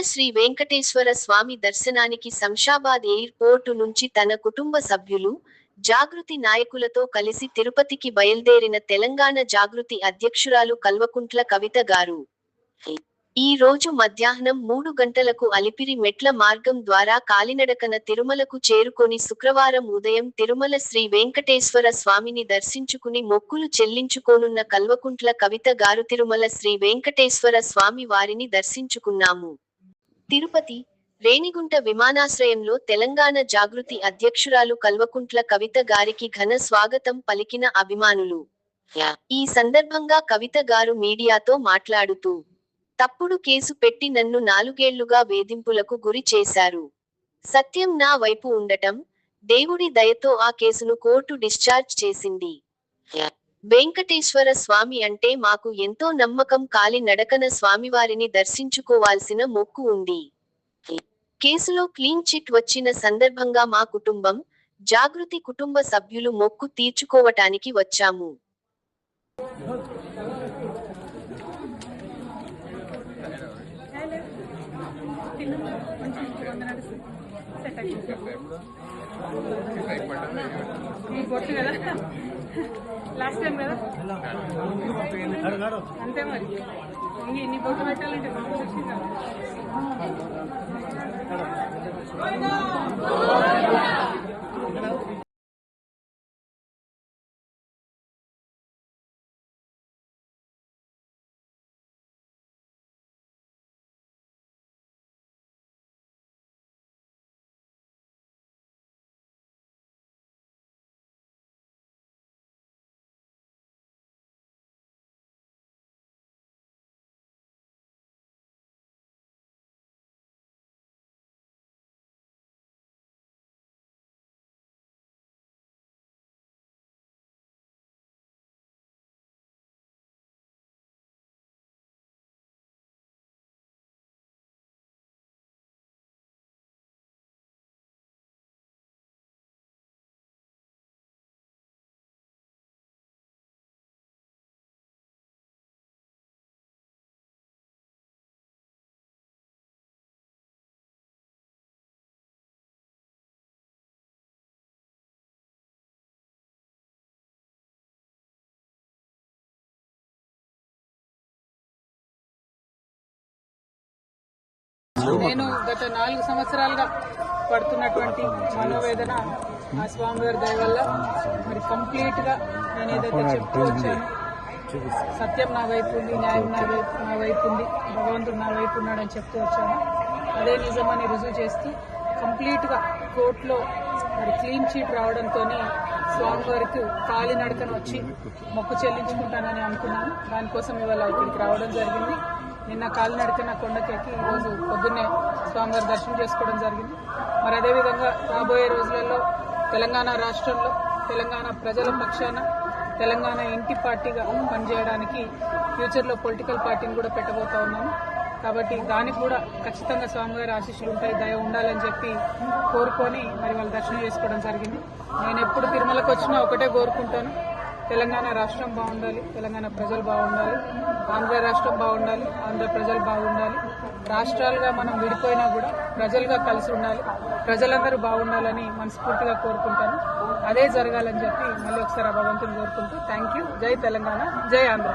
శ్రీ వెంకటేశ్వర స్వామి దర్శనానికి Shamshabad air port నుంచి తన కుటుంబ సభ్యులు, జాగృతి నాయకులతో కలిసి తిరుపతికి బయల్దేరిన తెలంగాణ జాగృతి అధ్యక్షురాలు కల్వకుంట్ల కవిత గారు ఈ రోజు మధ్యాహ్నం 3 గంటలకు అలిపిరి మెట్ల మార్గం ద్వారా కాలినడకన తిరుమలకు చేరుకొని శుక్రవారం ఉదయం తిరుమల శ్రీ వెంకటేశ్వర స్వామిని దర్శించుకుని మొక్కులు చెల్లించుకోనున్న కల్వకుంట్ల కవిత గారు తిరుమల శ్రీ వెంకటేశ్వర స్వామి వారిని దర్శించుకున్నాము. తిరుపతి, రేణిగుంట విమానాశ్రయంలో తెలంగాణ జాగృతి అధ్యక్షురాలు కల్వకుంట్ల కవిత గారికి ఘన స్వాగతం పలికిన అభిమానులు. ఈ సందర్భంగా కవిత గారు మీడియాతో మాట్లాడుతూ, తప్పుడు కేసు పెట్టి నన్ను 4 ఏళ్లుగా వేధింపులకు గురి చేశారు. సత్యం నా వైపు ఉండటం, దేవుడి దయతో ఆ కేసును కోర్టు డిశ్చార్జ్ చేసింది. వెంకటేశ్వర స్వామి అంటే మాకు ఎంతో నమ్మకం. కాలి నడకన స్వామివారిని దర్శించుకోవాల్సిన మొక్కు ఉంది. కేసులో క్లీన్ చిట్ వచ్చిన సందర్భంగా మా కుటుంబం, జాగృతి కుటుంబ సభ్యులు మొక్కు తీర్చుకోవటానికి వచ్చాము. లాస్ట్ టైం కదా అంతే మరి ఇన్ని బొట్టు పెట్టాలంటే నేను గత 4 సంవత్సరాలుగా పడుతున్నటువంటి మనోవేదన ఆ స్వామివారి దయ వల్ల మరి కంప్లీట్ గా నేను ఏదైతే చెప్తూ వచ్చాను, సత్యం నా వైపు ఉంది, న్యాయం నా వైపు ఉంది, భగవంతుడు నా వైపు ఉన్నాడని చెప్తూ వచ్చాను. అదే నిజమని రుజువు చేస్తూ కంప్లీట్ గా కోర్టులో మరి క్లీన్ చీట్ రావడంతో స్వామివారికి కాలినడకన వచ్చి మొక్కు చెల్లించుకుంటానని అనుకున్నాను. దానికోసం ఇవాళ ఇక్కడికి రావడం జరిగింది. నిన్న కాలినడకన కొండకెక్కి ఈరోజు పొద్దున్నే స్వామివారి దర్శనం చేసుకోవడం జరిగింది. మరి అదేవిధంగా రాబోయే రోజులలో తెలంగాణ రాష్ట్రంలో తెలంగాణ ప్రజల పక్షాన తెలంగాణ ఇంటి పార్టీగా పనిచేయడానికి ఫ్యూచర్లో పొలిటికల్ పార్టీని కూడా పెట్టబోతా ఉన్నాము. కాబట్టి దానికి కూడా ఖచ్చితంగా స్వామివారి ఆశీస్సులు ఉంటాయి, దయ ఉండాలని చెప్పి కోరుకొని మరి వాళ్ళు దర్శనం చేసుకోవడం జరిగింది. నేను ఎప్పుడు తిరుమలకు వచ్చినా ఒకటే కోరుకుంటాను, తెలంగాణ రాష్ట్రం బాగుండాలి, తెలంగాణ ప్రజలు బాగుండాలి, ఆంధ్ర రాష్ట్రం బాగుండాలి, ఆంధ్ర ప్రజలు బాగుండాలి. రాష్ట్రాలుగా మనం విడిపోయినా కూడా ప్రజలుగా కలిసి ఉండాలి, ప్రజలందరూ బాగుండాలని మనస్ఫూర్తిగా కోరుకుంటాను. అదే జరగాలని చెప్పి మళ్ళీ ఒకసారి భగవంతుని కోరుకుంటూ థ్యాంక్ యూ. జై తెలంగాణ, జై ఆంధ్ర.